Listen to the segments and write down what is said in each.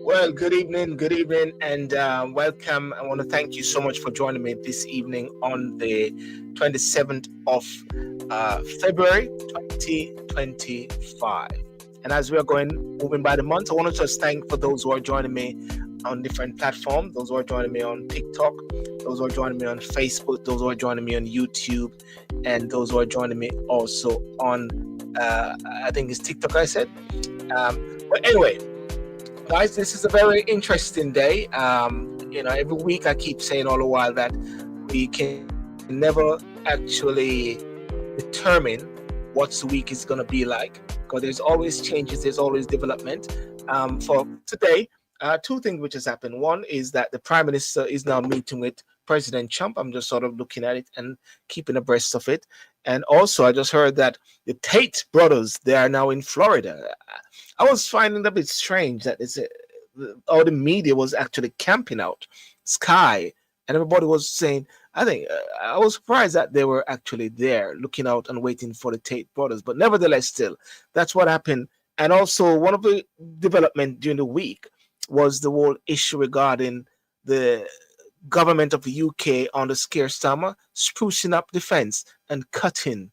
Well, good evening, and welcome. I want to thank you so much for joining me this evening on the 27th of February 2025. And as we are moving by the month, I want to just thank for those who are joining me on different platforms, those who are joining me on TikTok, those who are joining me on Facebook, those who are joining me on YouTube, and those who are joining me also on, I think it's TikTok, I said. But anyway, guys, this is a very interesting day. Every week I keep saying all the while that we can never actually determine what the week is going to be like, because there's always changes, there's always development. For today, two things which has happened. One is that the Prime Minister is now meeting with President Trump. I'm just sort of looking at it and keeping abreast of it. And also, I just heard that the Tate brothers, they are now in Florida. I was finding it a bit strange that all the media was actually camping out Sky, and everybody was saying, I was surprised that they were actually there looking out and waiting for the Tate brothers. But nevertheless, still, that's what happened. And also, one of the development during the week was the whole issue regarding the government of the UK under Keir Starmer sprucing up defense and cutting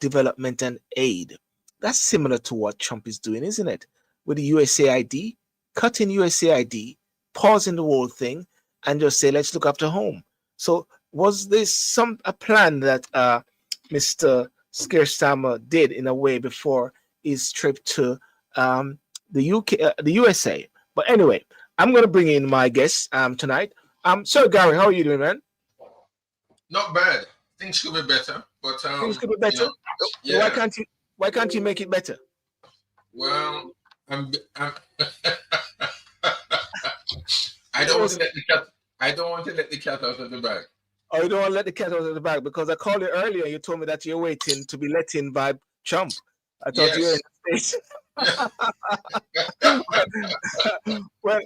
development and aid. That's similar to what Trump is doing, isn't it? With the USAID, cutting USAID, pausing the whole thing, and just say, let's look after home. So was this a plan that Mr. Keir Starmer did in a way before his trip to the USA? But anyway, I'm going to bring in my guest tonight. Sir Garry, how are you doing, man? Not bad. Things could be better, but things could be better. Yeah. Why can't you make it better? Well, I don't want to let the cat out of the bag. Oh, you don't want to let the cat out of the bag? Because I called you earlier and you told me that you're waiting to be let in by Trump. I thought you were in the States. well,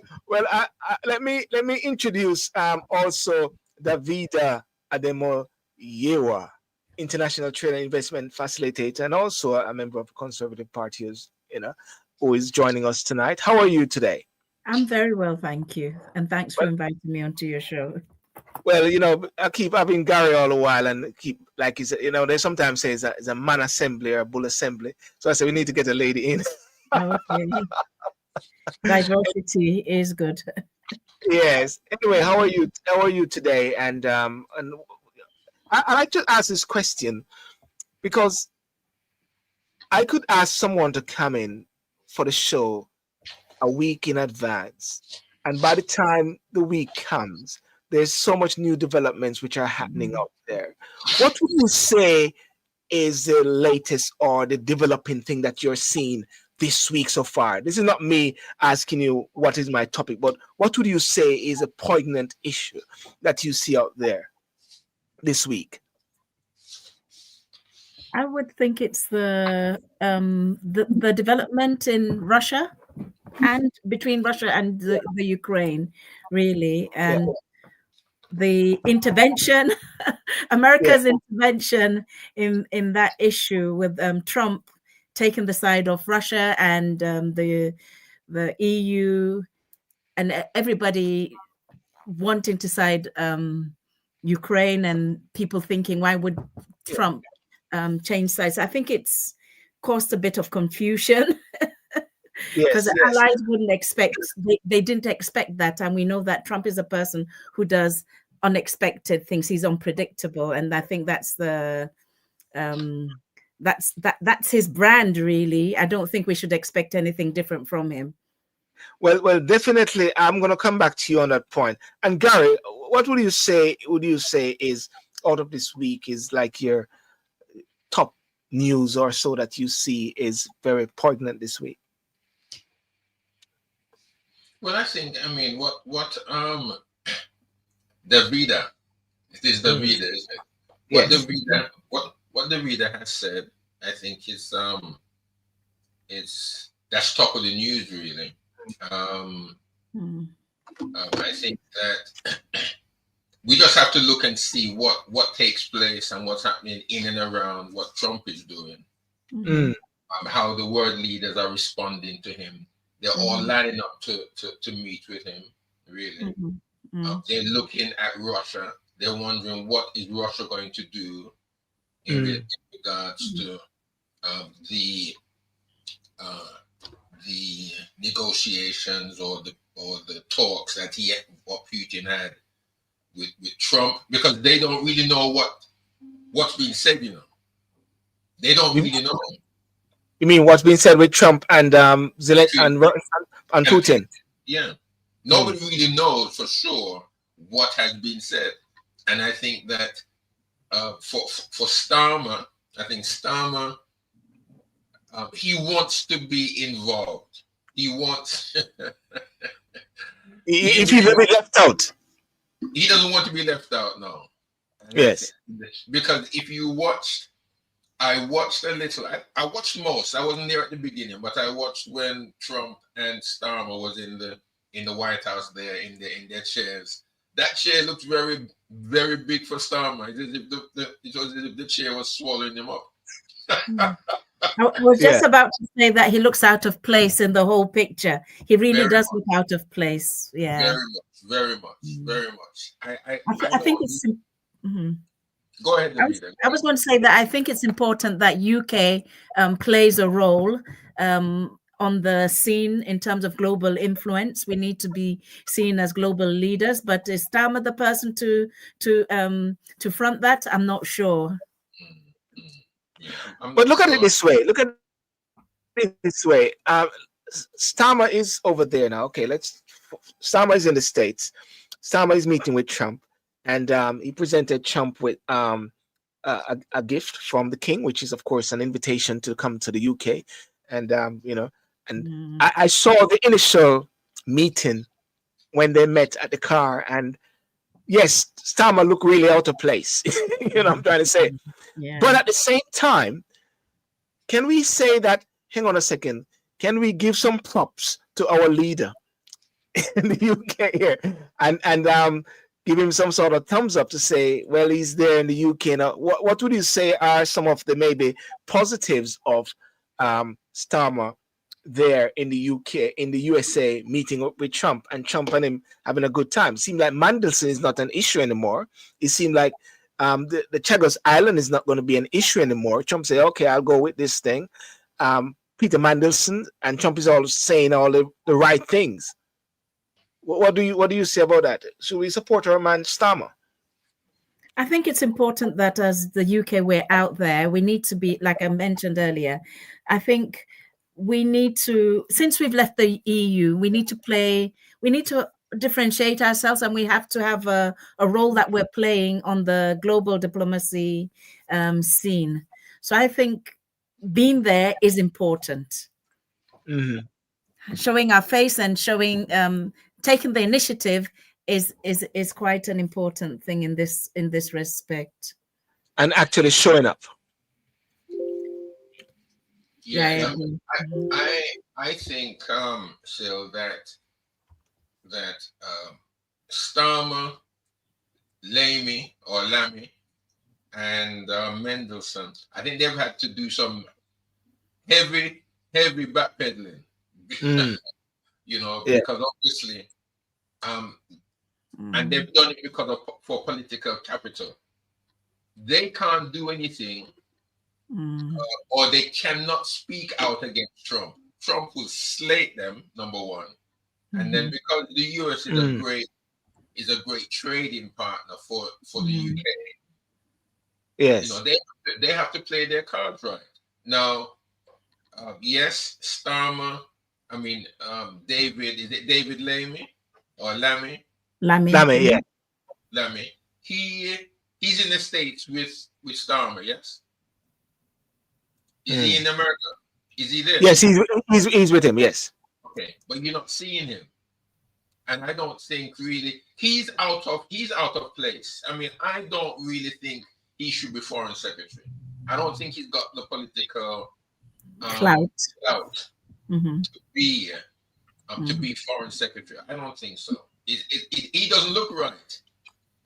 let me introduce also Davida Ademoyewa, International Trade and Investment Facilitator, and also a member of the Conservative Party, who is joining us tonight. How are you today? I'm very well, thank you, and thanks for inviting me onto your show. Well, I keep having Garry all the while, and keep, like you said, they sometimes say it's a man assembly or a bull assembly. So I said we need to get a lady in. Okay. Diversity is good. Yes. Anyway, how are you? How are you today? And I like to ask this question because I could ask someone to come in for the show a week in advance, and by the time the week comes, there's so much new developments which are happening out there. What would you say is the latest or the developing thing that you're seeing this week so far? This is not me asking you what is my topic, but what would you say is a poignant issue that you see out there this week? I would think it's the development in Russia and between Russia and the Ukraine, really, and the intervention, America's intervention in that issue with Trump taking the side of Russia and the EU and everybody wanting to side Ukraine, and people thinking, why would Trump change sides? I think it's caused a bit of confusion because the allies wouldn't expect, they didn't expect that, and we know that Trump is a person who does unexpected things. He's unpredictable, and I think that's that's his brand, really. I don't think we should expect anything different from him. Well, definitely, I'm going to come back to you on that point. And Garry, what would you say? Is out of this week is like your top news or so that you see is very poignant this week? Well, I think, what Davida, it is Davida, isn't it? Yes. What Davida has said, I think is that's top of the news, really. I think that we just have to look and see what takes place and what's happening in and around what Trump is doing, how the world leaders are responding to him, they're all lining up to meet with him. Really, they're looking at Russia. They're wondering what is Russia going to do in regards to the negotiations or the talks that Putin had with Trump, because they don't really know what's being said. They don't really know. You mean what's being said with Trump and Zelensky and Putin? Yeah, nobody really knows for sure what has been said, and I think that for Starmer, he wants to be involved. He wants. If he's a bit left out, he doesn't want to be left out now. Yes, because if you watched. I watched a little. I watched most. I wasn't there at the beginning, but I watched when Trump and Starmer was in the White House there in their chairs. That chair looked very, very big for Starmer. It was as if the chair was swallowing him up. I was just about to say that he looks out of place in the whole picture. He really does look out of place. Yeah, very much. I think it's. Go ahead, I was going to say that I think it's important that UK plays a role on the scene in terms of global influence. We need to be seen as global leaders. But is Starmer the person to front that? I'm not sure. But look at it this way. Starmer is over there now. Okay, Starmer is in the States. Starmer is meeting with Trump. And he presented Trump with a gift from the king, which is, of course, an invitation to come to the UK. And, I saw the initial meeting when they met at the car. And yes, Starmer looked really out of place. I'm trying to say. Yeah. But at the same time, can we say that, hang on a second, can we give some props to our leader in the UK here? And give him some sort of thumbs up to say, well, he's there in the UK. Now, what would you say are some of the maybe positives of Starmer there in the UK, in the USA, meeting up with Trump and him having a good time? It seemed like Mandelson is not an issue anymore. It seemed like the Chagos Island is not going to be an issue anymore. Trump said, okay, I'll go with this thing. Peter Mandelson, and Trump is all saying all the right things. What do you say about that? Should we support our man Starmer? I think it's important that as the UK, we're out there. We need to be, like I mentioned earlier, I think we need to, since we've left the EU, we need to differentiate ourselves, and we have to have a role that we're playing on the global diplomacy scene. So I think being there is important. Showing our face and showing taking the initiative is quite an important thing in this respect. And actually showing up. Yeah. I think Sil, that Starmer, Lammy, and Mendelsohn, I think they've had to do some heavy backpedaling. Because obviously, and they've done it for political capital. They can't do anything, or they cannot speak out against Trump. Trump will slate them, number one, and then because the US is a great trading partner for the UK. Yes, they have to play their cards right. Now, yes, Starmer. I mean, David, is it David Lammy or Lammy? Lammy, yeah. Lammy. He's in the States with Starmer, yes? Is he in America? Is he there? Yes, he's with him, yes. Okay, but you're not seeing him. And I don't think really he's out of place. I mean, I don't really think he should be foreign secretary. I don't think he's got the political clout. To be foreign secretary. I don't think so. He doesn't look right.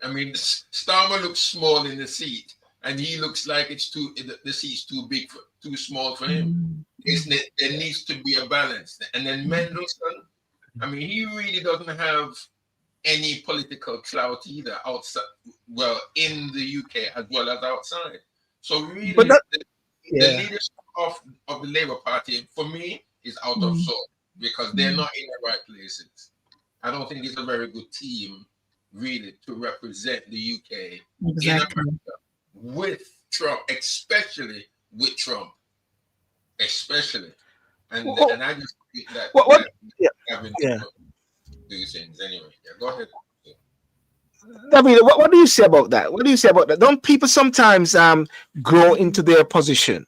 I mean, Starmer looks small in the seat, and he looks like the seat's too small for him. There needs to be a balance. And then Mendelssohn, I mean, he really doesn't have any political clout either outside, well, in the UK as well as outside. So really, the leadership of the Labour Party, for me, is out of sort because they're not in the right places. I don't think it's a very good team, really, to represent the UK in America with Trump, especially with Trump, especially. And I just think that having to do things anyway. Yeah, go ahead. David, what do you say about that? What do you say about that? Don't people sometimes grow into their position?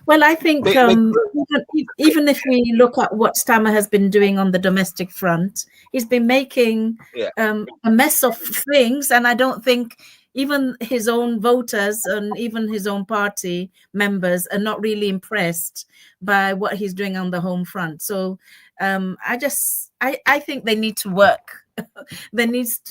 Well, I think even if we look at what Starmer has been doing on the domestic front, he's been making a mess of things, and I don't think even his own voters and even his own party members are not really impressed by what he's doing on the home front. So I think they need to work. There needs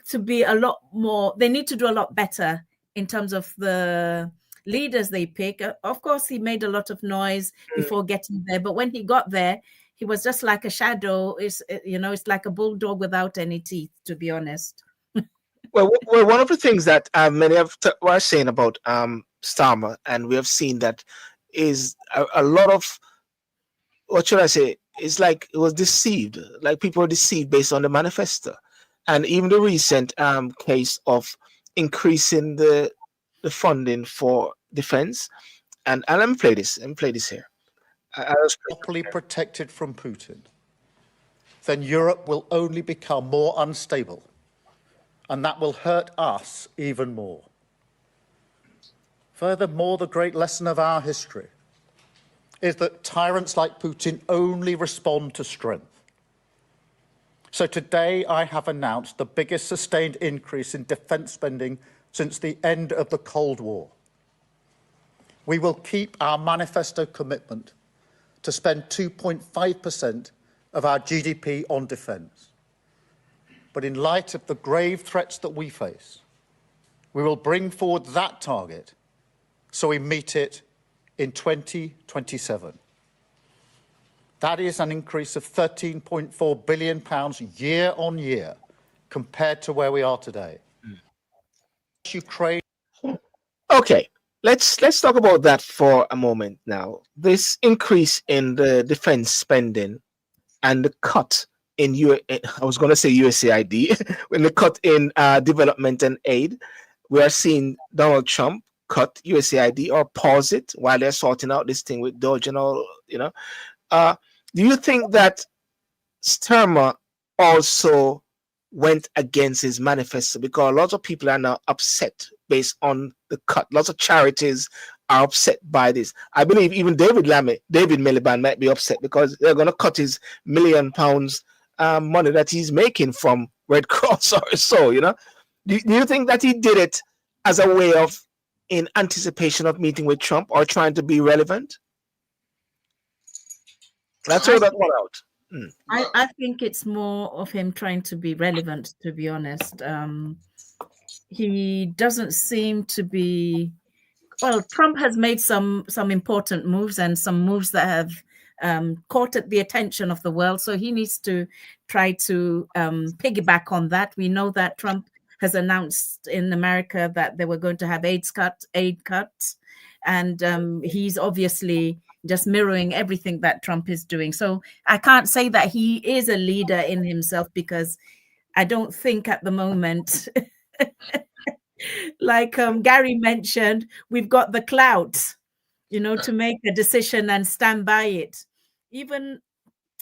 to be a lot more. They need to do a lot better in terms of the leaders they pick. Of course, he made a lot of noise before getting there, but when he got there, he was just like a shadow. It's like a bulldog without any teeth, to be honest. Well, one of the things that many were saying about Starmer, and we have seen that, is a lot of, what should I say? It's like it was deceived. Like people were deceived based on the manifesto, and even the recent case of increasing the funding for defense. And let me play this. Let me play this here. Properly protected from Putin, then Europe will only become more unstable, and that will hurt us even more. Furthermore, the great lesson of our history is that tyrants like Putin only respond to strength. So today I have announced the biggest sustained increase in defence spending since the end of the Cold War. We will keep our manifesto commitment to spend 2.5% of our GDP on defence. But in light of the grave threats that we face, we will bring forward that target so we meet it in 2027. That is an increase of £13.4 billion year on year compared to where we are today. Ukraine. Okay, let's talk about that for a moment now. This increase in the defense spending and the cut in I was going to say USAID, when the cut in development and aid, we are seeing Donald Trump cut USAID or pause it while they're sorting out this thing with Doge and all, do you think that Starmer also went against his manifesto? Because lots of people are now upset based on the cut. Lots of charities are upset by this. I believe even David Miliband might be upset because they're going to cut his £1 million money that he's making from Red Cross or so, Do you think that he did it as a way of, in anticipation of meeting with Trump or trying to be relevant? Let's throw that one out. I think it's more of him trying to be relevant, to be honest. He doesn't seem to be. Well, Trump has made some important moves and some moves that have caught at the attention of the world. So he needs to try to piggyback on that. We know that Trump has announced in America that they were going to have aid cuts, and he's obviously just mirroring everything that Trump is doing. So I can't say that he is a leader in himself, because I don't think at the moment, like Garry mentioned, we've got the clout, to make a decision and stand by it. Even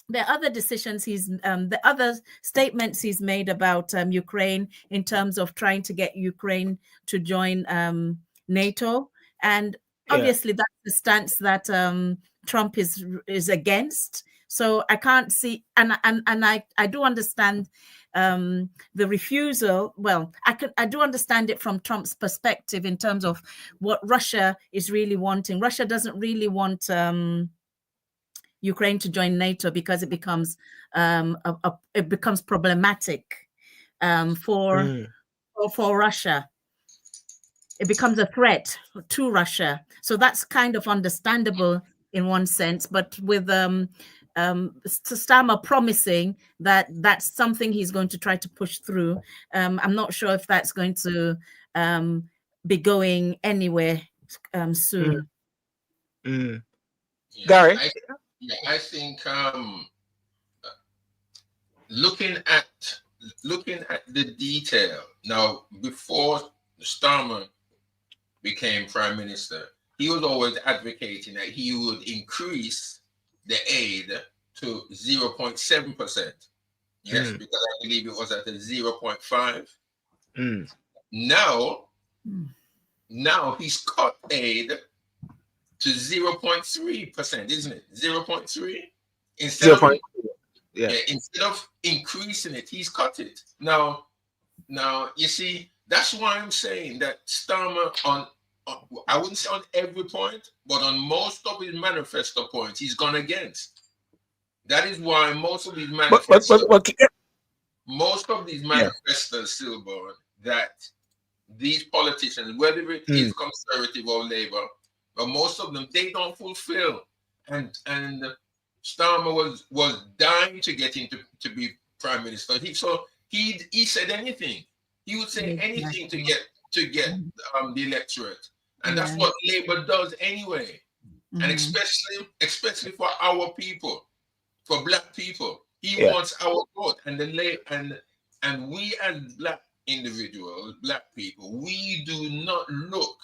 the other decisions the other statements he's made about Ukraine in terms of trying to get Ukraine to join NATO, and obviously that's the stance that Trump is against. So I can't see, and I do understand the refusal. Well, I do understand it from Trump's perspective in terms of what Russia is really wanting. Russia doesn't really want Ukraine to join NATO because it becomes problematic for Russia. it becomes a threat to Russia. So that's kind of understandable in one sense, but with Starmer promising that that's something he's going to try to push through, I'm not sure if that's going to be going anywhere soon. Yeah, Yeah, Garry? I think looking at the detail now, before Starmer became prime minister, he was always advocating that he would increase the aid to 0.7%. Yes, because I believe it was at a 0.5. Now he's cut aid to 0.3%, isn't it? 0.3 instead of instead of increasing it, he's cut it. Now you see, that's why I'm saying that Starmer on I wouldn't say on every point, but on most of his manifesto points, he's gone against. That is why most of these manifestos, Sylbourne, that these politicians, whether it is conservative or Labour, but most of them, they don't fulfill. And Starmer was dying to get into to be prime minister. He said anything. He would say anything to get the electorate, and that's what Labour does anyway. And especially for our people, for Black people, he wants our vote. And and we as Black individuals, Black people, we do not look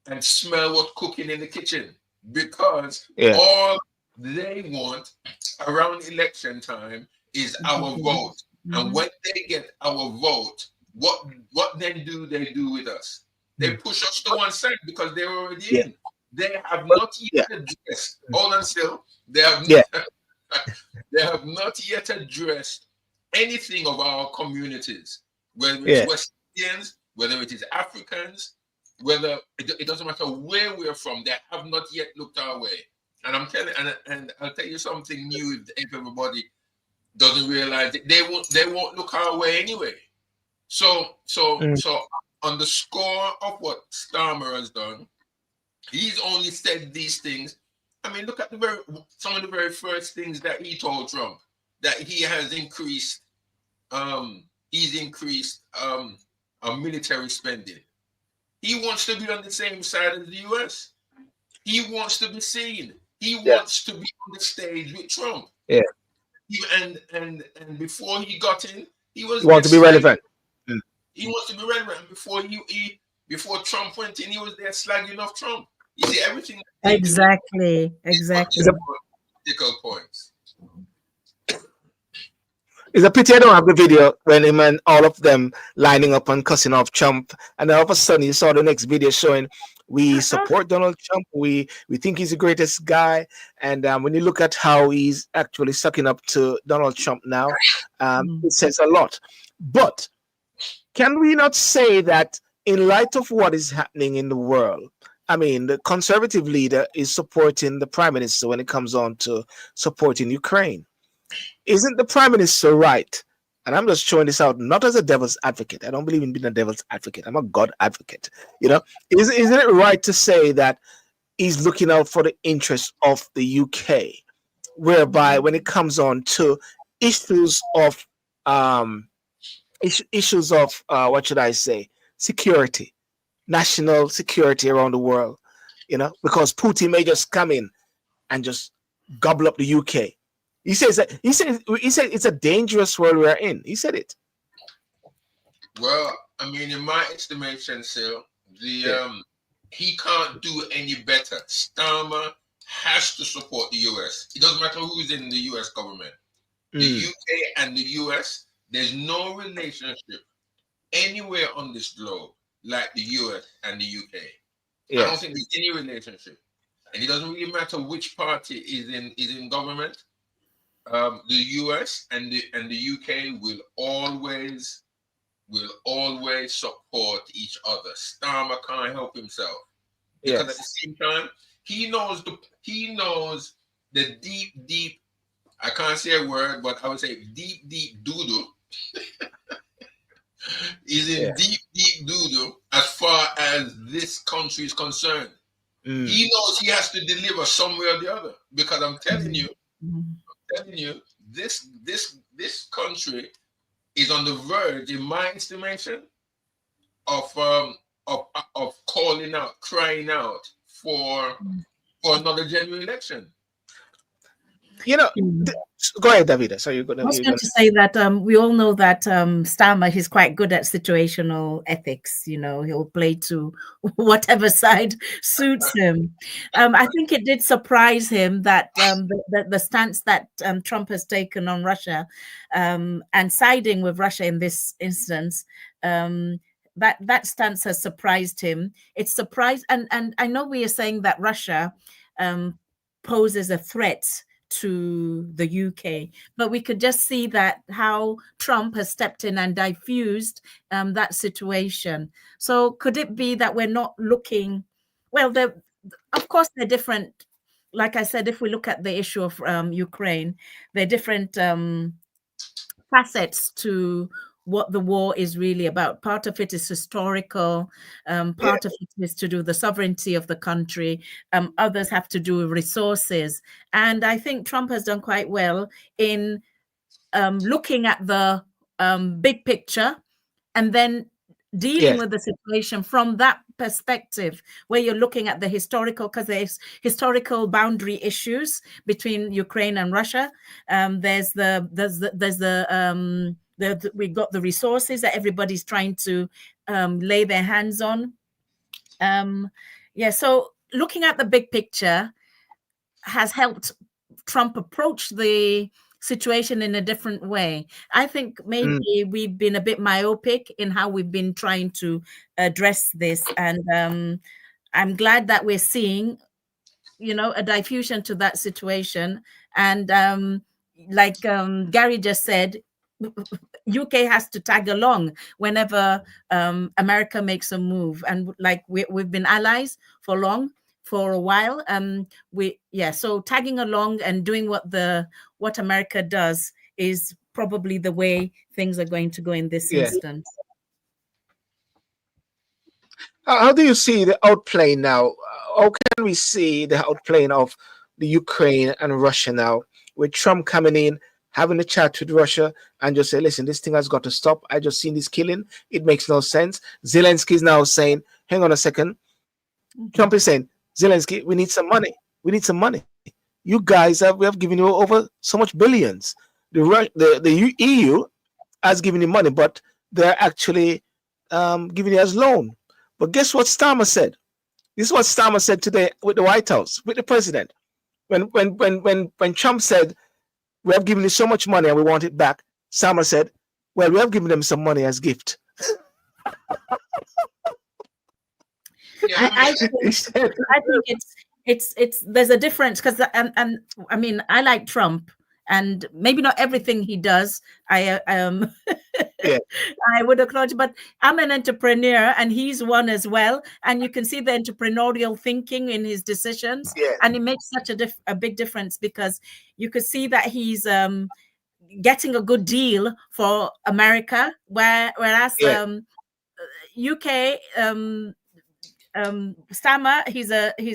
and smell what's cooking in the kitchen, because all they want around election time is our vote. And when they get our vote, what then do they do with us? They push us to one side because they're already in. They have not yet addressed. Hold on, still. They have they have not yet addressed anything of our communities, whether it's West Indians, whether it is Africans, whether it doesn't matter where we're from. They have not yet looked our way. And I'm telling, and I'll tell you something new if everybody doesn't realize it. They won't look our way anyway. So on the score of what Starmer has done, he's only said these things. I mean, look at some of the very first things that he told Trump, that he has increased our military spending. He wants to be on the same side as the US. He wants to be seen. He wants to be on the stage with Trump. Yeah. And before he got in, he was. He wants to be relevant. He wants to be relevant. Before Trump went in, he was there slagging off Trump. You see, everything. Exactly. Political points. It's a pity I don't have the video when him and all of them lining up and cussing off Trump, and then all of a sudden you saw the next video showing we support Donald Trump, we think he's the greatest guy, and when you look at how he's actually sucking up to Donald Trump now, it says a lot. But can we not say that in light of what is happening in the world, I mean, the conservative leader is supporting the prime minister when it comes on to supporting Ukraine? Isn't the prime minister right? And I'm just showing this out not as a devil's advocate. I don't believe in being a devil's advocate. I'm a God advocate. You know, isn't it right to say that he's looking out for the interests of the UK, whereby when it comes on to issues of what should I say, security, national security around the world, you know, because Putin may just come in and just gobble up the UK. He said it's a dangerous world we're in. He said it. Well, I mean, in my estimation, Sil, he can't do any better. Starmer has to support the US. It doesn't matter who's in the US government. The UK and the US, there's no relationship anywhere on this globe like the US and the UK. I don't think there's any relationship. And it doesn't really matter which party is in government. The US and the UK will always support each other. Starmer can't help himself, because at the same time he knows the deep. I can't say a word, but I would say deep doodle is in deep, deep doo-doo as far as this country is concerned. He knows he has to deliver somewhere or the other, because I'm telling you, this country is on the verge, in my estimation, of calling out, crying out for another general election. You know, go ahead, Davida. So I was going to say that we all know that Starmer, he's quite good at situational ethics. You know, he'll play to whatever side suits him. I think it did surprise him that the stance that Trump has taken on Russia and siding with Russia in this instance. That stance has surprised him. It's surprised, and I know we are saying that Russia poses a threat to the UK, but we could just see that how Trump has stepped in and diffused that situation. So could it be that we're not looking, well, of course they're different. Like I said, if we look at the issue of Ukraine, there are different facets to what the war is really about. Part of it is historical, part of it is to do with the sovereignty of the country, others have to do with resources. And I think Trump has done quite well in looking at the big picture and then dealing with the situation from that perspective, where you're looking at the historical, because there's historical boundary issues between Ukraine and Russia. We've got the resources that everybody's trying to lay their hands on. So looking at the big picture has helped Trump approach the situation in a different way. I think maybe we've been a bit myopic in how we've been trying to address this. And I'm glad that we're seeing, a diffusion to that situation. And like Garry just said, UK has to tag along whenever America makes a move, and like we've been allies for a while. So tagging along and doing what America does is probably the way things are going to go in this instance. How do you see the outplaying now? How can we see the outplaying of the Ukraine and Russia now, with Trump coming in, having a chat with Russia and just say, listen, this thing has got to stop. I just seen this killing. It makes no sense. Zelensky is now saying, hang on a second. Trump is saying, Zelensky, we need some money. We need some money. You guys we have given you over so much billions. The EU has given you money, but they're actually giving you as loan. But guess what Starmer said? This is what Starmer said today with the White House, with the president. When Trump said, we have given you so much money and we want it back, Starmer said, well, we have given them some money as gift. I think it's there's a difference, because and I mean, I like Trump, and maybe not everything he does I would acknowledge, but I'm an entrepreneur and he's one as well, and you can see the entrepreneurial thinking in his decisions, and it makes such a big difference, because you could see that he's getting a good deal for America, whereas UK Starmer, he's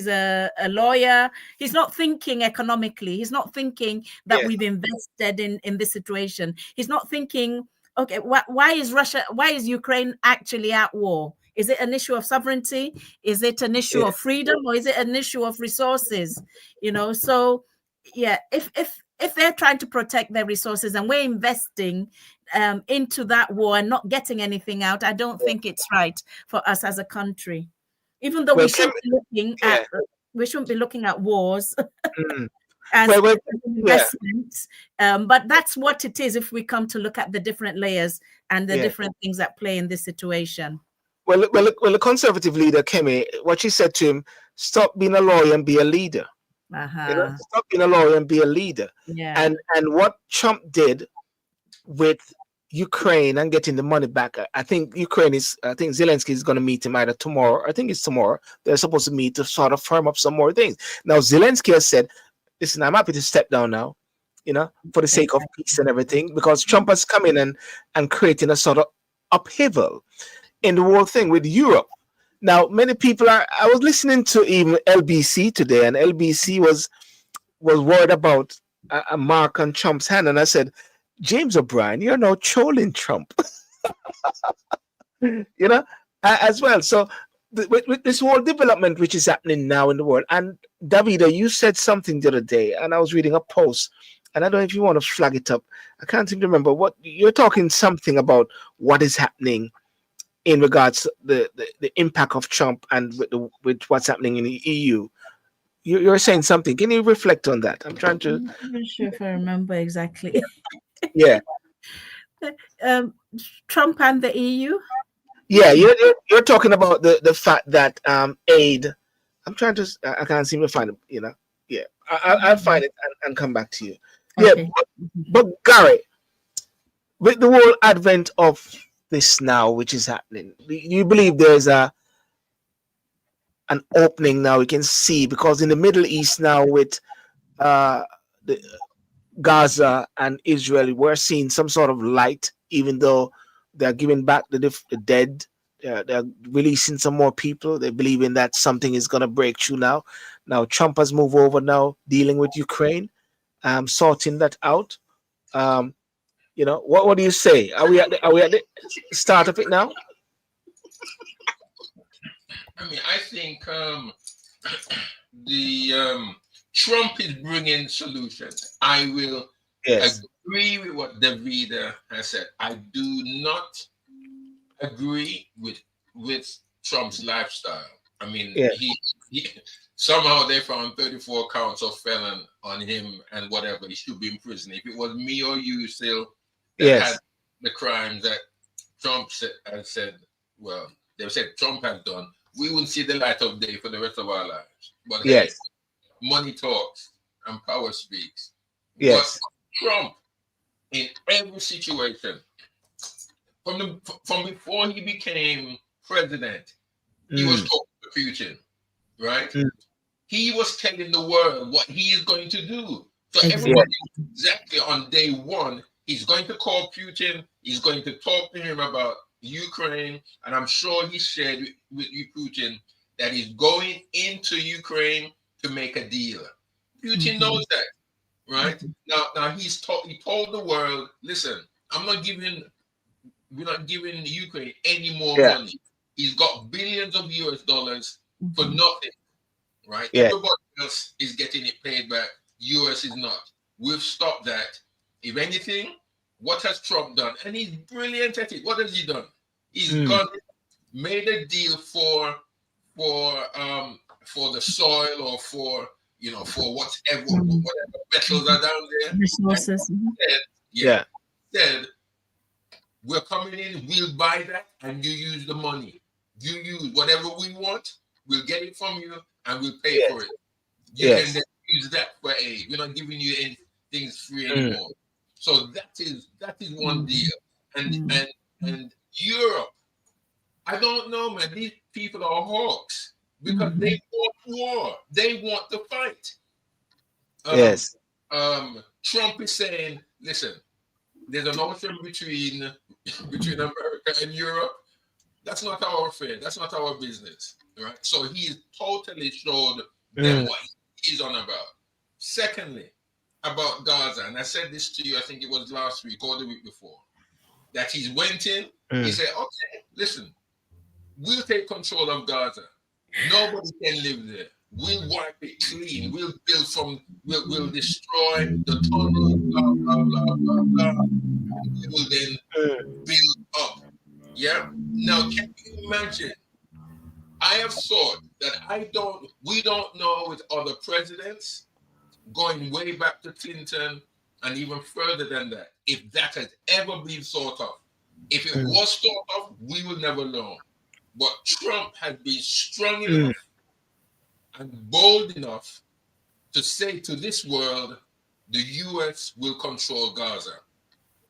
a lawyer. He's not thinking economically. He's not thinking that we've invested in this situation. He's not thinking, okay, why is Ukraine actually at war? Is it an issue of sovereignty? Is it an issue of freedom, or is it an issue of resources? So if they're trying to protect their resources and we're investing into that war and not getting anything out, I don't think it's right for us as a country. Even though we shouldn't be looking at wars as investments, but that's what it is if we come to look at the different layers and the different things that play in this situation. Well, the conservative leader, Kemi, what she said to him, stop being a lawyer and be a leader. Stop being a lawyer and be a leader. And what Trump did with Ukraine and getting the money back, I think Zelensky is going to meet him either tomorrow. I think it's tomorrow. They're supposed to meet to sort of firm up some more things. Now, Zelensky has said, listen, I'm happy to step down now, for the sake of peace and everything, because Trump has come in and creating a sort of upheaval in the whole thing with Europe. Now, many people are. I was listening to even LBC today, and LBC was worried about a mark on Trump's hand, and I said, James O'Brien, you're now trolling Trump, you know, as well. So with this whole development which is happening now in the world, and Davida, you said something the other day, and I was reading a post, and I don't know if you want to flag it up. I can't seem to remember what you're talking something about what is happening in regards to the impact of Trump and with what's happening in the EU. You're saying something. Can you reflect on that? I'm trying to. I'm not even sure if I remember exactly. Yeah. Trump and the EU. Yeah, you're talking about the fact that aid. I'm trying to. I can't seem to find it. You know. Yeah, I'll find it and come back to you. Okay. Yeah, but Garry, with the whole advent of this now, which is happening, do you believe there's an opening now? We can see, because in the Middle East now with the Gaza and Israel, we're seeing some sort of light, even though they're giving back the dead. They're releasing some more people. They believe in that something is going to break through now. Now Trump has moved over now, dealing with Ukraine, sorting that out. You know, what do you say? Are we at the start of it now? I mean, I think the Trump is bringing solutions. I will agree with what Davida has said. I do not agree with Trump's lifestyle. I mean, he somehow they found 34 counts of felon on him and whatever. He should be in prison. If it was me or you still that had the crimes that Trump had said, well, they said Trump has done, we wouldn't see the light of day for the rest of our lives. But hey, money talks and power speaks. But Trump, in every situation, from before he became president, he was talking to Putin, right? He was telling the world what he is going to do. So everybody exactly on day one, he's going to call Putin, he's going to talk to him about Ukraine, and I'm sure he shared with you, Putin, that he's going into Ukraine to make a deal. Putin knows that, right? Now he told the world, listen, we're not giving Ukraine any more money. He's got billions of US dollars for nothing, right? Everybody else is getting it paid back. US is not. We've stopped that. If anything, what has Trump done? And he's brilliant at it. What has he done? He's made a deal for the soil or for whatever metals are down there. Resources. Said, we're coming in, we'll buy that, and you use the money. You use whatever we want, we'll get it from you, and we'll pay for it. You can then use that for aid. We're not giving you anything free anymore. So that is one deal. And Europe, I don't know, man. These people are hawks because they want war. They want to fight. Trump is saying, listen, there's an ocean between America and Europe. That's not our affair. That's not our business, right? So he totally showed them what he's on about. Secondly, about Gaza, and I said this to you, I think it was last week or the week before, that he went in, he said, okay, listen, we'll take control of Gaza. Nobody can live there. We'll wipe it clean. We'll we'll destroy the tunnel, blah, blah, blah, blah, blah. We will then build up. Yeah? Now, can you imagine? I have thought that we don't know with other presidents, going way back to Clinton and even further than that, if that has ever been thought of. If it was thought of, we will never know. But Trump has been strong enough and bold enough to say to this world, the U.S. will control Gaza.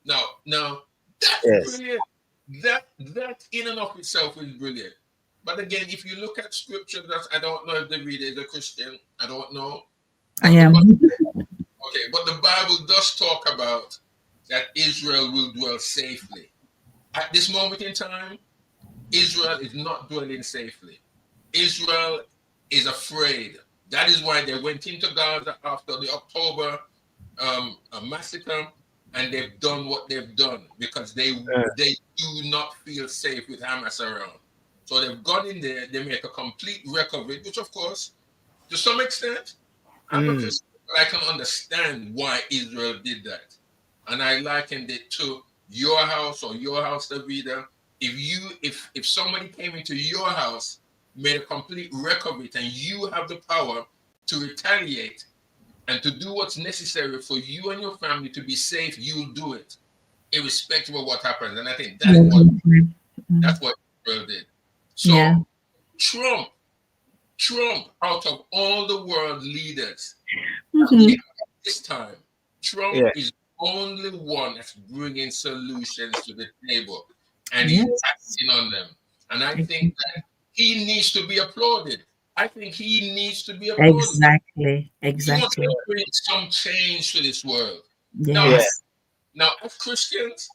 Now that's brilliant. That in and of itself is brilliant. But again, if you look at scripture, I don't know if the reader is a Christian. I don't know. I am. Okay, but the Bible does talk about that Israel will dwell safely. At this moment in time, Israel is not dwelling safely. Israel is afraid. That is why they went into Gaza after the October massacre, and they've done what they've done because they do not feel safe with Hamas around. So they've gone in there, they make a complete wreck of it, which of course, to some extent, I'm a Christian, but I can understand why Israel did that. And I likened it to your house, Davida. If somebody came into your house, made a complete wreck of it, and you have the power to retaliate and to do what's necessary for you and your family to be safe, you'll do it, irrespective of what happens. And I think that's what Israel did. So Trump, out of all the world leaders, at this time, Trump is the only one that's bringing solutions to the table, and he's acting on them. And I think that he needs to be applauded. I think he needs to be applauded. Exactly. He wants to bring some change to this world. Yes. Now, as Christians,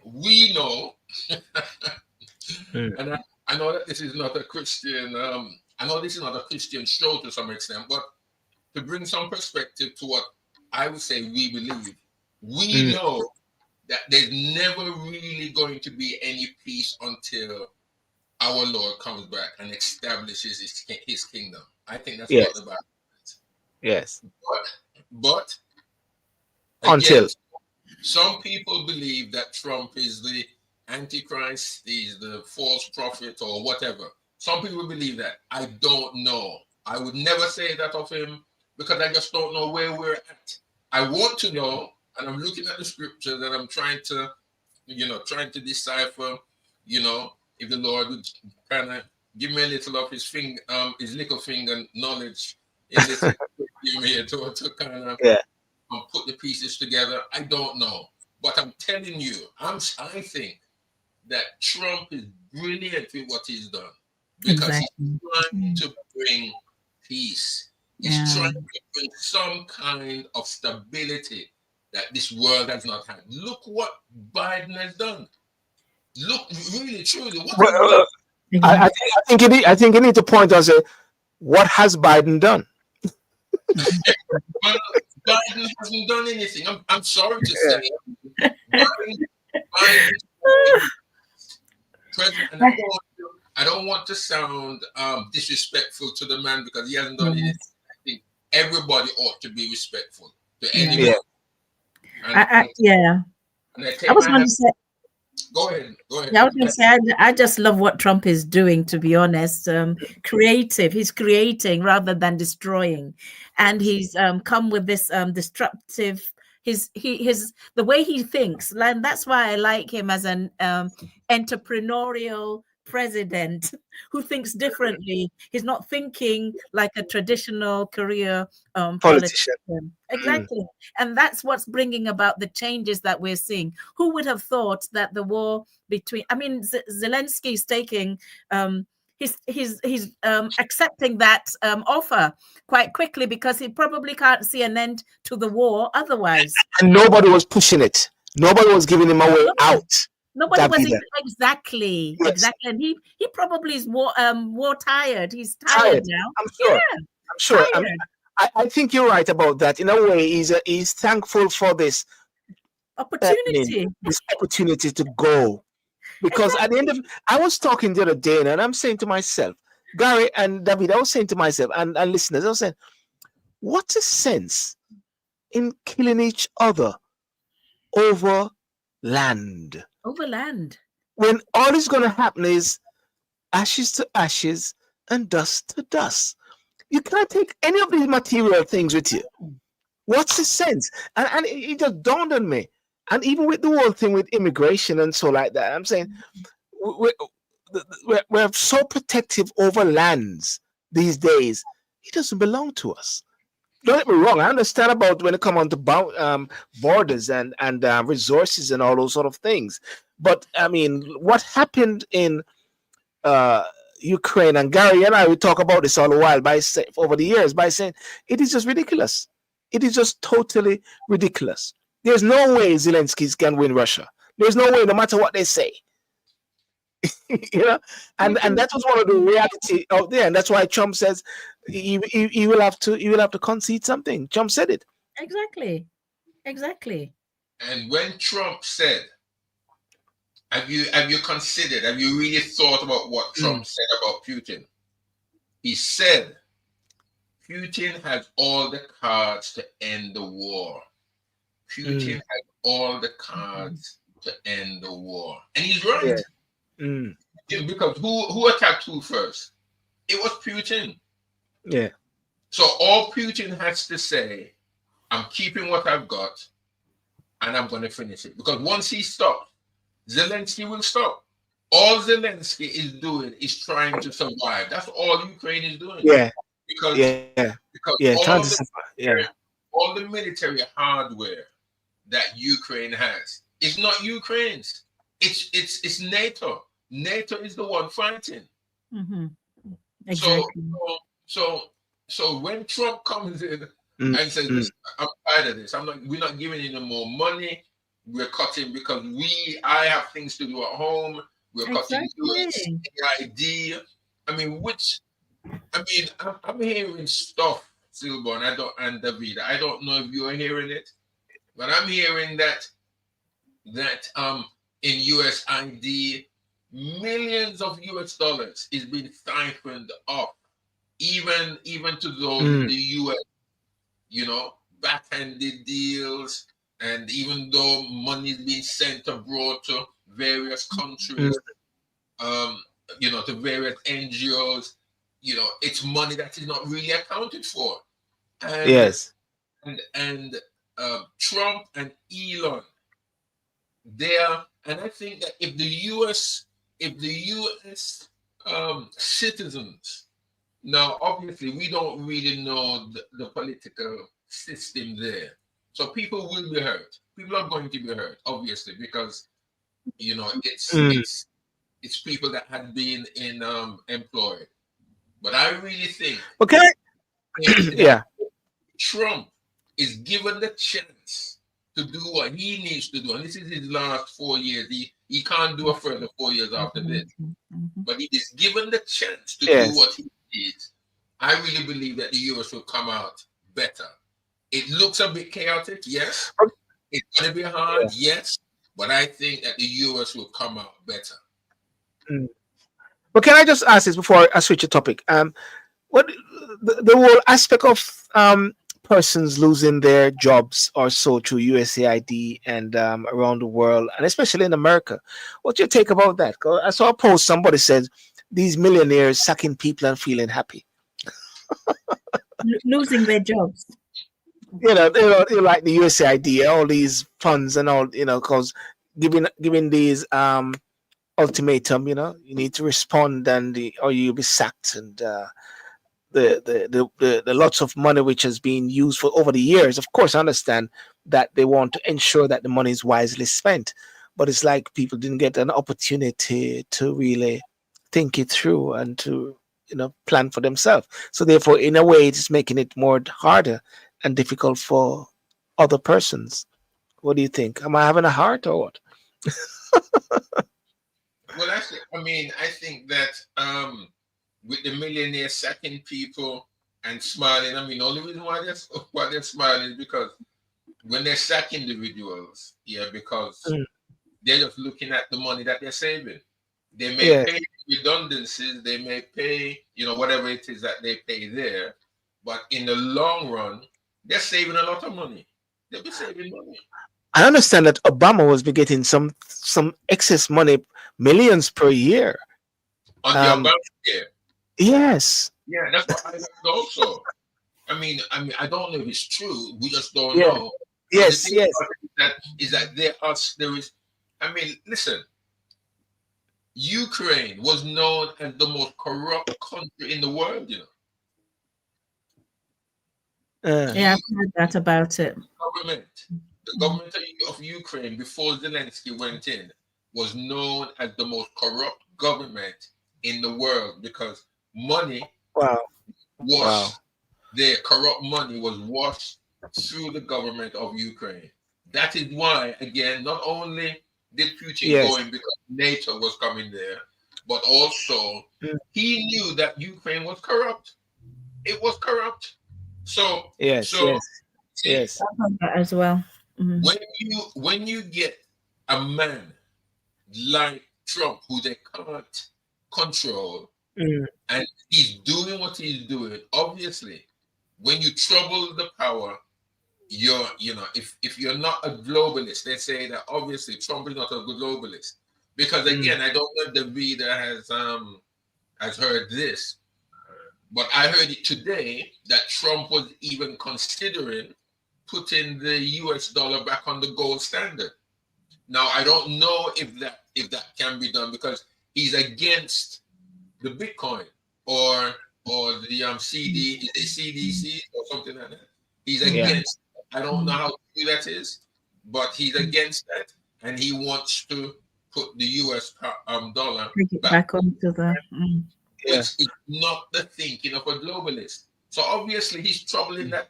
we know, and I know that this is not a Christian. I know this is not a Christian show to some extent, but to bring some perspective to what I would say we believe, we know that there's never really going to be any peace until our Lord comes back and establishes his kingdom. I think that's what the Bible says. Yes. But again, until some people believe that Trump is the Antichrist, he's the false prophet or whatever. Some people believe that. I don't know. I would never say that of him because I just don't know where we're at. I want to know, and I'm looking at the scriptures and I'm trying to decipher, if the Lord would kind of give me a little of his little finger knowledge in this give me to kind of put the pieces together. I don't know. But I'm telling you, I think that Trump is brilliant with what he's done because he's trying to bring peace. He's trying to bring some kind of stability that this world has not had. Look what Biden has done. Look, really, truly. I think you need to point out what has Biden done? Well, Biden hasn't done anything. I'm sorry to say. Biden president, and I don't want to sound disrespectful to the man because he hasn't done anything. I think everybody ought to be respectful to anybody. I was going to say. Go ahead. Yeah, I was going to say, I just love what Trump is doing, to be honest. Creative. He's creating rather than destroying. And he's come with this destructive, the way he thinks. And that's why I like him as an entrepreneurial president who thinks differently. He's not thinking like a traditional career politician. Exactly. And that's what's bringing about the changes that we're seeing. Who would have thought that the war between, Zelensky is taking, he's accepting that offer quite quickly because he probably can't see an end to the war otherwise. And nobody was pushing it. Nobody was giving him a way out. Nobody was exactly. And he probably is war tired. He's tired now. I'm sure. I think you're right about that. In a way, he's thankful for this opportunity. This opportunity to go. Because at the end of, I was talking the other day, and I'm saying to myself, Garry and David, I was saying to myself and listeners, I was saying, what's the sense in killing each other over land? Over land. When all is going to happen is ashes to ashes and dust to dust. You can't take any of these material things with you. What's the sense? And it just dawned on me. And even with the whole thing with immigration and so like that, I'm saying we're so protective over lands these days. It doesn't belong to us. Don't get me wrong. I understand about when it comes on to borders and resources and all those sort of things. But I mean, what happened in Ukraine, and Garry and I, we talk about this all the while over the years by saying it is just ridiculous. It is just totally ridiculous. There's no way Zelensky can win Russia. There's no way, no matter what they say. You know, and that was one of the reality out there, and that's why Trump says he will have to concede something. Trump said it. Exactly. And when Trump said, have you considered, have you really thought about what Trump said about Putin? He said Putin has all the cards to end the war. Putin has all the cards to end the war. And he's right. Yeah. Because who attacked who first? It was Putin. Yeah. So all Putin has to say, I'm keeping what I've got and I'm going to finish it. Because once he stops, Zelensky will stop. All Zelensky is doing is trying to survive. That's all Ukraine is doing. Yeah. Because all the military hardware that Ukraine has is not Ukraine's. It's NATO. NATO is the one fighting. Exactly. So when Trump comes in and says, "Listen, I'm tired of this. We're not giving you no more money. We're cutting because I have things to do at home. We're cutting USAID." I'm hearing stuff, Sylbourne, and David. I don't know if you're hearing it, but I'm hearing that in USAID, millions of US dollars is being siphoned off, even to those in the US, backhanded deals, and even though money is being sent abroad to various countries, to various NGOs, it's money that is not really accounted for. And, yes. And Trump and Elon, and I think that if the US citizens, now obviously we don't really know the political system there, so people will be hurt. People are going to be hurt, obviously, because it's people that had been in employed. But I really think Trump is given the chance to do what he needs to do, and this is his last 4 years. He can't do a further 4 years after this, but he is given the chance to do what he needs. I really believe that the US will come out better. It looks a bit chaotic, yes. It's going to be hard, yes, but I think that the US will come out better. But can I just ask this before I switch the topic? What the whole aspect of persons losing their jobs or so through USAID and around the world, and especially in America, what's your take about that? I saw a post, somebody said these millionaires sacking people and feeling happy. Losing their jobs. They like the USAID, all these funds and all, because giving these ultimatum, you need to respond or you'll be sacked, and the lots of money which has been used for over the years. Of course, I understand that they want to ensure that the money is wisely spent, but it's like people didn't get an opportunity to really think it through and to plan for themselves. So therefore, in a way, it's making it more harder and difficult for other persons. What do you think? Am I having a heart or what? Well, actually, I think that with the millionaires sacking people and smiling, the only reason why they're smiling is because when they sack individuals, because they're just looking at the money that they're saving. They may pay redundancies, they may pay, whatever it is that they pay there, but in the long run, they're saving a lot of money. They'll be saving money. I understand that Obama was getting some excess money, millions per year. On the Obamacare. Yes. Yeah, that's what I heard also. I don't know if it's true. We just don't know. Yes, yes. Listen. Ukraine was known as the most corrupt country in the world, I've heard that about it. The government of Ukraine before Zelensky went in was known as the most corrupt government in the world because their corrupt money was washed through the government of Ukraine. That is why, again, not only did Putin go in because NATO was coming there, but also he knew that Ukraine was corrupt. It was corrupt. So yes. As well. When you get a man like Trump who they can't control, and he's doing what he's doing, obviously, when you trouble the power, if you're not a globalist, they say that obviously Trump is not a globalist. Because again, I don't know if the reader has heard this, but I heard it today that Trump was even considering putting the US dollar back on the gold standard. Now I don't know if that can be done because he's against the Bitcoin or the CDC or something like that. He's against. I don't know how true that is, but he's against that, and he wants to put the US dollar back onto the. Which is not the thinking of a globalist. So obviously he's troubling that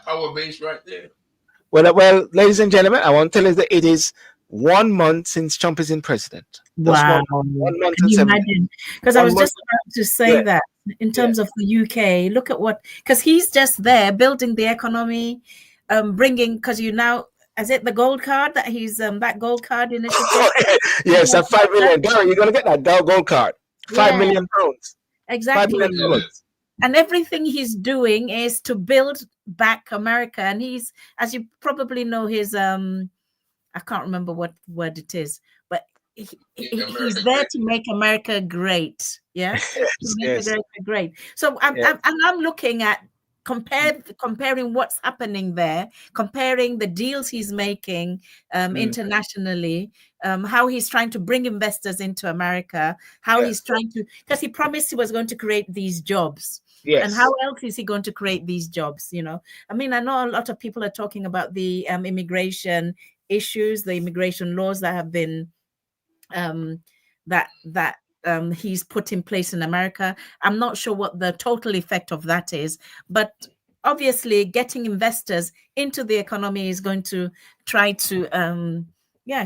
power base right there. Well, ladies and gentlemen, I want to tell you that it is 1 month since Trump is in president. Wow. One month Can and you 7 imagine? Because I was just about to say that in terms of the UK, look at because he's just there building the economy, bringing, because is it the gold card that he's, that gold card initiative? Yes, that $5 million. Garry, you're going to get that gold card. £5 million. Exactly. $5 million. And everything he's doing is to build back America. And he's, as you probably know, his I can't remember what word it is, but he's there to make America great. Yes, to make America great. So I'm looking at comparing what's happening there, comparing the deals he's making internationally, how he's trying to bring investors into America, how he's trying to, because he promised he was going to create these jobs. Yes. And how else is he going to create these jobs? I mean, I know a lot of people are talking about the immigration issues, the immigration laws that have been he's put in place in America. I'm not sure what the total effect of that is, but obviously getting investors into the economy is going to try to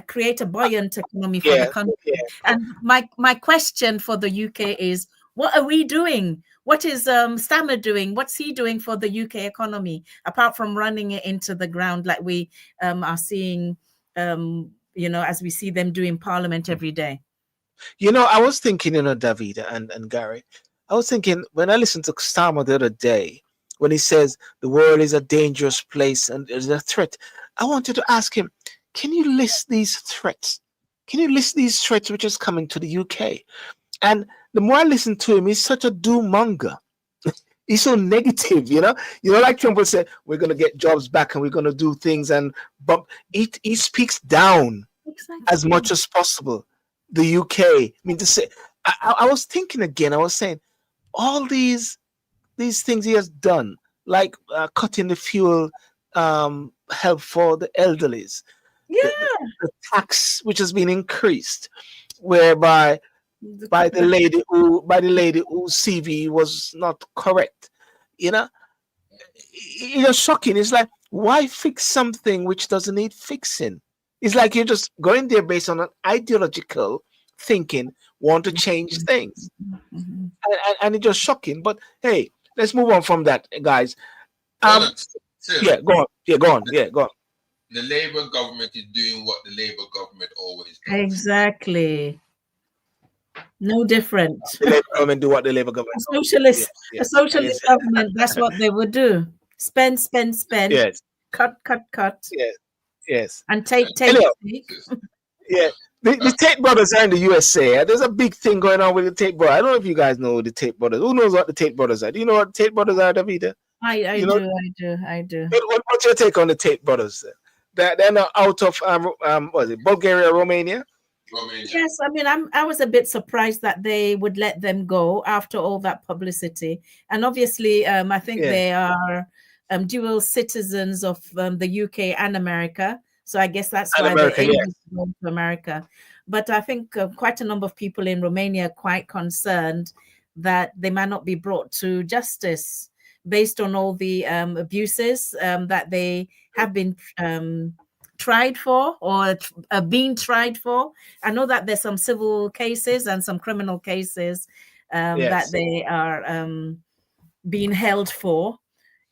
create a buoyant economy for the country. And my question for the UK is, what are we doing? What is Stammer doing? What's he doing for the UK economy, apart from running it into the ground like we are seeing, as we see them do in Parliament every day? I was thinking, Davida and Garry, I was thinking when I listened to Stammer the other day, when he says the world is a dangerous place and there's a threat, I wanted to ask him, can you list these threats? Can you list these threats which is coming to the UK? And the more I listen to him, he's such a doom monger. He's so negative, like Trump would say, we're going to get jobs back and we're going to do things. But he speaks down as much as possible. The UK. I mean, to say, I was thinking again, I was saying all these things he has done, like cutting the fuel help for the elderlies. The tax which has been increased, whereby by the lady whose CV was not correct. It's shocking. It's like, why fix something which doesn't need fixing? It's like you're just going there based on an ideological thinking, want to change things. And it's just shocking. But hey, let's move on from that, guys. Go on. Go on. The Labour government is doing what the Labour government always does. Exactly. No different. The Labour government do what the Labour government does. A socialist government, that's what they would do. Spend. Yes. Cut. Yes. And take. Yeah. The Tate brothers are in the USA. There's a big thing going on with the Tate brothers. I don't know if you guys know the Tate brothers. Who knows what the Tate brothers are? Do you know what the Tate brothers are, Davida? I do. What's your take on the Tate brothers? They're not out of Bulgaria, Romania? Yes, I mean, I was a bit surprised that they would let them go after all that publicity. And obviously, I think they are dual citizens of the UK and America. So I guess that's why they're able to go to America. But I think quite a number of people in Romania are quite concerned that they might not be brought to justice based on all the abuses that they have been tried for or being tried for? I know that there's some civil cases and some criminal cases that they are being held for.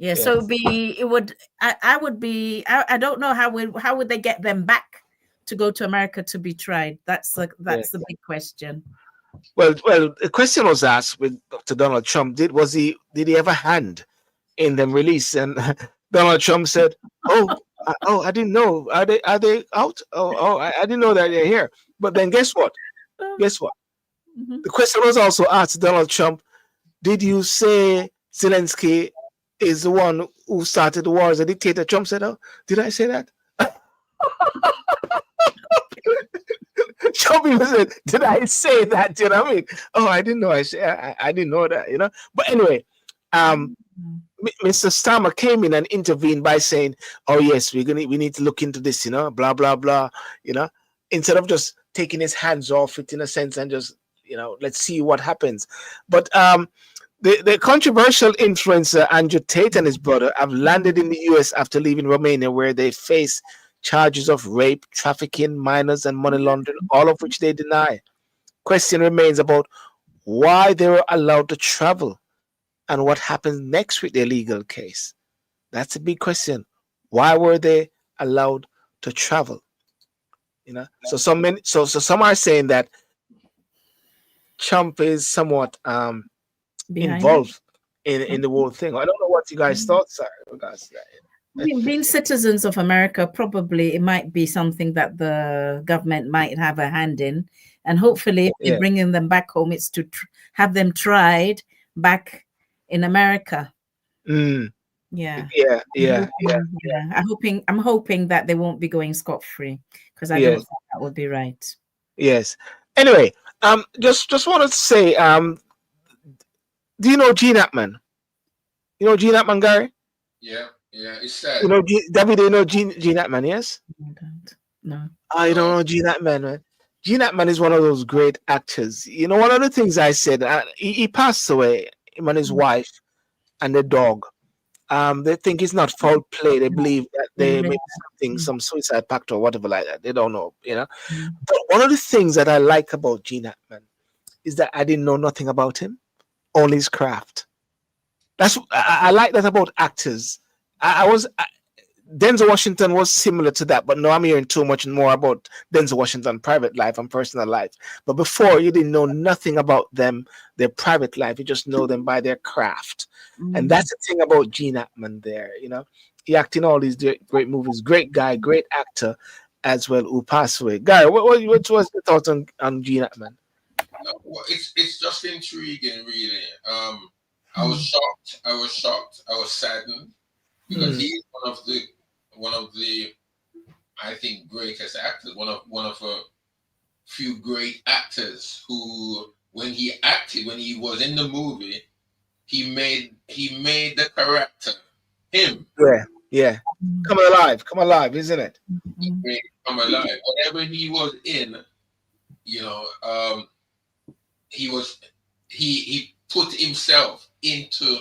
Yeah, Yes. so I don't know how would they get them back to go to America to be tried? That's the big question. Well, the question was asked to Donald Trump. Did he have a hand in them release? And Donald Trump said, "Oh, I didn't know. Are they out? I didn't know that they're here." But then guess what? Mm-hmm. The question was also asked to Donald Trump. Did you say Zelensky is the one who started the war as a dictator? Trump said, "Oh, did I say that?" Trump even said, "Did I say that?" You know what I mean? Oh, I didn't know. I didn't know that. You know. But anyway, Mr. Starmer came in and intervened by saying, "Oh yes, we need to look into this. You know, blah blah blah. You know, instead of just taking his hands off it in a sense and just let's see what happens." But the controversial influencer Andrew Tate and his brother have landed in the U.S. after leaving Romania, where they face charges of rape, trafficking, minors, and money laundering, all of which they deny. Question remains about why they were allowed to travel and what happens next with their legal case. That's a big question. Why were they allowed to travel? So some are saying that Trump is somewhat involved in the whole thing. I don't know what you guys' thoughts are regards to that. Being citizens of America, probably it might be something that the government might have a hand in, and hopefully, if they're bringing them back home, it's to have them tried back in America. Mm. Yeah. I'm hoping that they won't be going scot-free, because I don't think that would be right. Yes. Anyway, just wanted to say, do you know Gene Hackman? You know Gene Hackman, Gary? Yeah, it's sad. David, you know Gene Hackman, yes? I don't. No. I don't know Gene Hackman, man. Gene Hackman is one of those great actors. One of the things I said, he passed away, him and his wife and the dog. They think it's not foul play. They believe that they made some suicide pact or whatever like that. They don't know, But one of the things that I like about Gene Hackman is that I didn't know nothing about him, only his craft. I like that about actors. Denzel Washington was similar to that, but no, I'm hearing too much more about Denzel Washington private life and personal life. But before, you didn't know nothing about them, their private life. You just know them by their craft. And that's the thing about Gene Hackman there, He acted in all these great movies. Great guy, great actor as well, who passed away. Garry, what was your thoughts on Gene Hackman? It's just intriguing, really. I was shocked. I was saddened, because he's one of the I think greatest actors. One of a few great actors who, when he was in the movie, he made the character him. Yeah. Come alive, isn't it? He made it come alive. Whatever he was in, he put himself into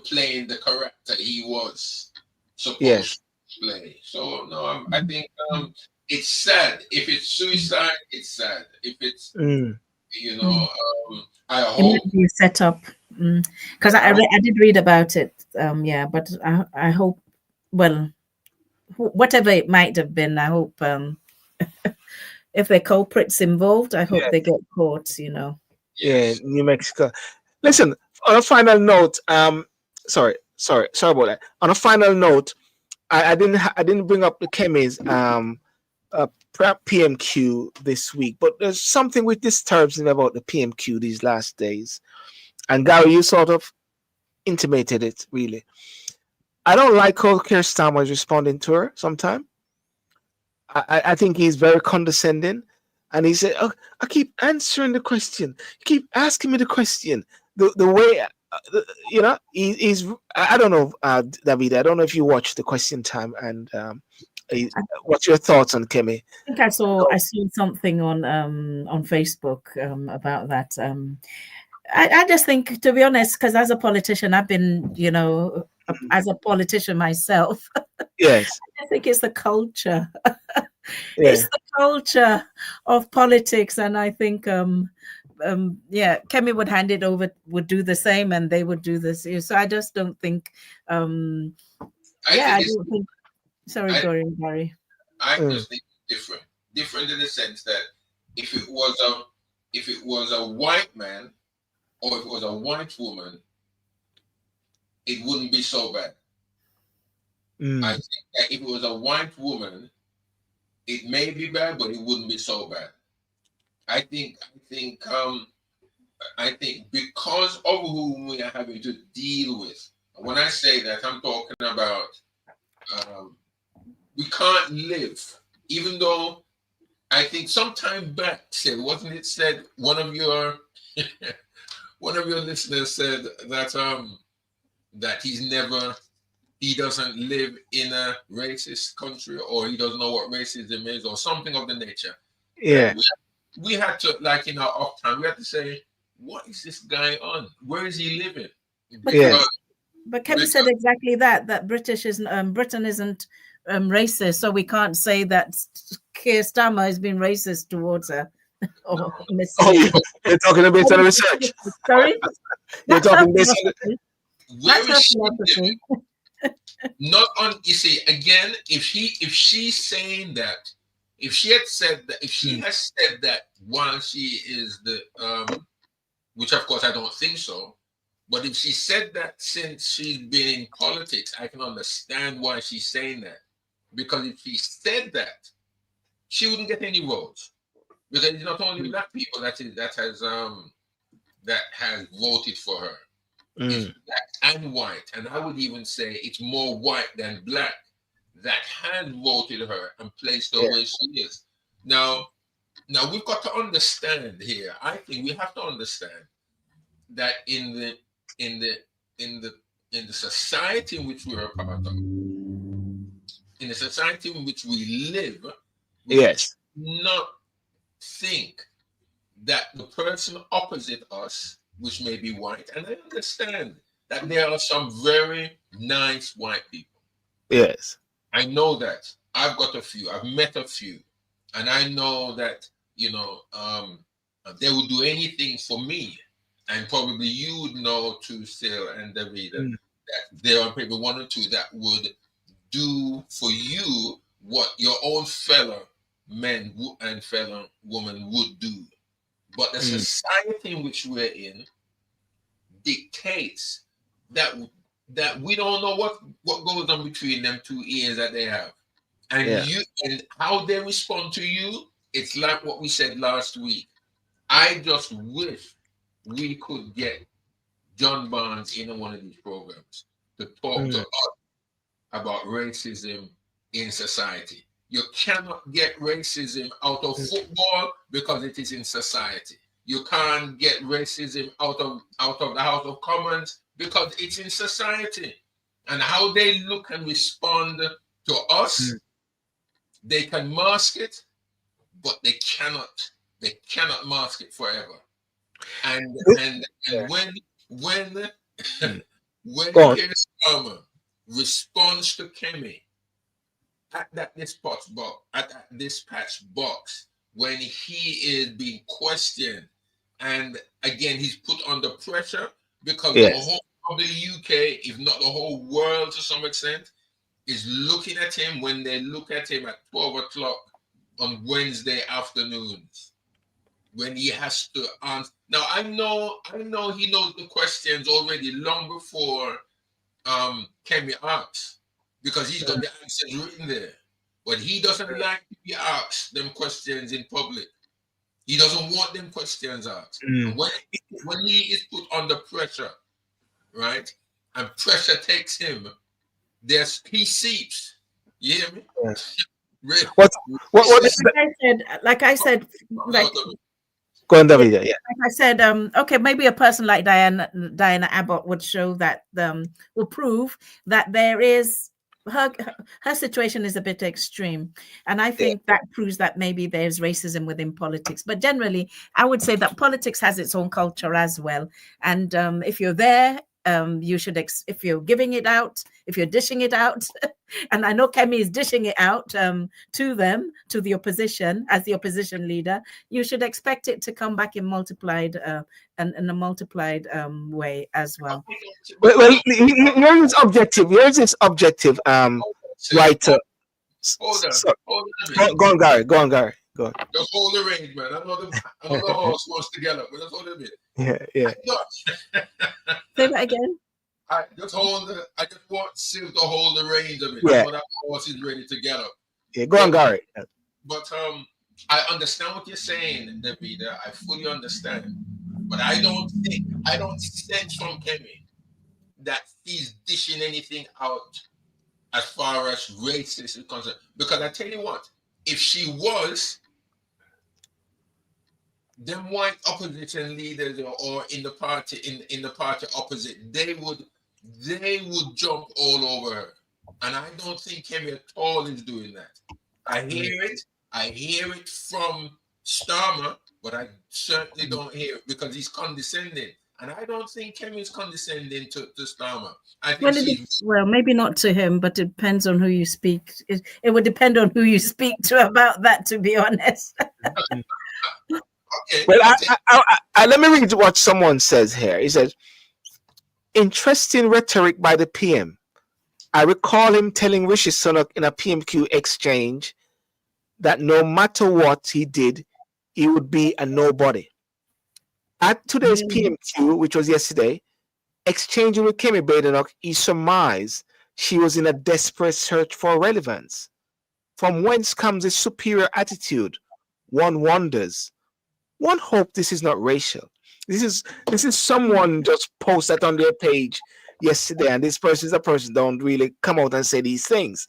playing the character he was supposed to play. So no, I think it's sad. If it's suicide, it's sad. If it's I hope it be set up, because I did read about it. But I hope, well, whatever it might have been, I hope if the culprits involved, I hope they get caught. Yeah, New Mexico. Listen, on a final note, sorry about that. On a final note, I didn't bring up the Kemi's PMQ this week, but there's something which disturbs me about the PMQ these last days. And Garry, you sort of intimated it, really. I don't like how Keir Starmer is responding to her sometimes. I think he's very condescending. And he said, "Oh, I keep answering the question. You keep asking me the question. The way, he's. I don't know, David. I don't know if you watched the Question Time, and what's your thoughts on Kemi? I think I saw something on Facebook about that. I just think, to be honest, because as a politician, I've been, as a politician myself. Yes. I think it's the culture. Yeah. It's the culture of politics, and I think Kemi would hand it over, would do the same, and they would do this. So I just don't think. I don't think. Sorry, Garry. I just think it's different in the sense that if it was a white man or if it was a white woman, it wouldn't be so bad. I think that if it was a white woman, it may be bad, but it wouldn't be so bad. I think because of whom we are having to deal with. When I say that, I'm talking about we can't live, even though I think sometime back, wasn't it said, one of your listeners said that that he doesn't live in a racist country, or he doesn't know what racism is, or something of the nature. Yeah. We had to, like in our off time, we had to say, what is this guy on? Where is he living? But Kemi said exactly that Britain isn't racist, so we can't say that Keir Starmer has been racist towards her. You're talking based on research. Sorry, You're talking based on. Where is she living? Not on. You see, again, if she's saying that, if she has said that while she is the which of course I don't think so, but if she said that since she's been in politics, I can understand why she's saying that. Because if she said that, she wouldn't get any votes. Because it's not only black people that has voted for her. It's black and white, and I would even say it's more white than black that has voted her and placed her where she is. Now we've got to understand here. I think we have to understand that in the society in which we are a part of, in the society in which we live, we not think that the person opposite us, which may be white, and I understand that there are some very nice white people. Yes. I know that. I've got a few. I've met a few. And I know that, they would do anything for me. And probably you would know too, Sil and David, that there are maybe one or two that would do for you what your own fellow men and fellow women would do. But the society in which we're in dictates that we don't know what goes on between them two ears that they have. And and how they respond to you, it's like what we said last week. I just wish we could get John Barnes in one of these programs to talk to us about racism in society. You cannot get racism out of football because it is in society. You can't get racism out of the House of Commons because it's in society. And how they look and respond to us, they can mask it, but they cannot mask it forever. And when Keir Starmer responds to Kemi at that dispatch box, when he is being questioned, and again he's put under pressure because the whole of the UK, if not the whole world to some extent, is looking at him when they look at him at 12 o'clock on Wednesday afternoons, when he has to answer. Now I know he knows the questions already long before Kemi asks, because he's got the answers written there. But he doesn't like to be asked them questions in public. He doesn't want them questions asked. And when he is put under pressure, right, and pressure takes him, he seeps. You hear me? Like I said, go on, David. Like I said, okay, maybe a person like Diana Abbott would show that, will prove that there is her situation is a bit extreme, and I think that proves that maybe there's racism within politics. But generally, I would say that politics has its own culture as well. And if you're there, you should, if you're giving it out, if you're dishing it out, and I know Kemi is dishing it out to them, to the opposition, as the opposition leader, you should expect it to come back in multiplied and in a multiplied way as well. Well, here's his objective. Here's his objective. Writer. Hold on. So, Hold on. go on, Garry. Go on, Garry. Go on. Just hold the range, man. I know the horse wants to get up, but just hold it a bit. Yeah. Say that again. I just want Syl to hold the reins of it. Yeah. So that horse is ready to get up. Yeah, go on, Garry. But I understand what you're saying, Davida. I fully understand. But I don't sense from Kemi that he's dishing anything out as far as racist is concerned. Because I tell you what, if she was, them white opposition leaders or in the party in the party opposite, they would jump all over her. And I don't think Kemi at all is doing that. I hear it from Starmer, but I certainly don't hear it because he's condescending. And I don't think Kemi is condescending to Starmer. I think well, maybe not to him, but it depends on who you speak. It would depend on who you speak to about that, to be honest. Okay. Well, I let me read what someone says here. He says, interesting rhetoric by the PM. I recall him telling Rishi Sunak in a PMQ exchange that no matter what he did, he would be a nobody. At today's PMQ, which was yesterday, exchanging with Kemi Badenoch, he surmised she was in a desperate search for relevance. From whence comes a superior attitude? One wonders. One hope this is not racial. This is someone just posted on their page yesterday, and this person is a person don't really come out and say these things.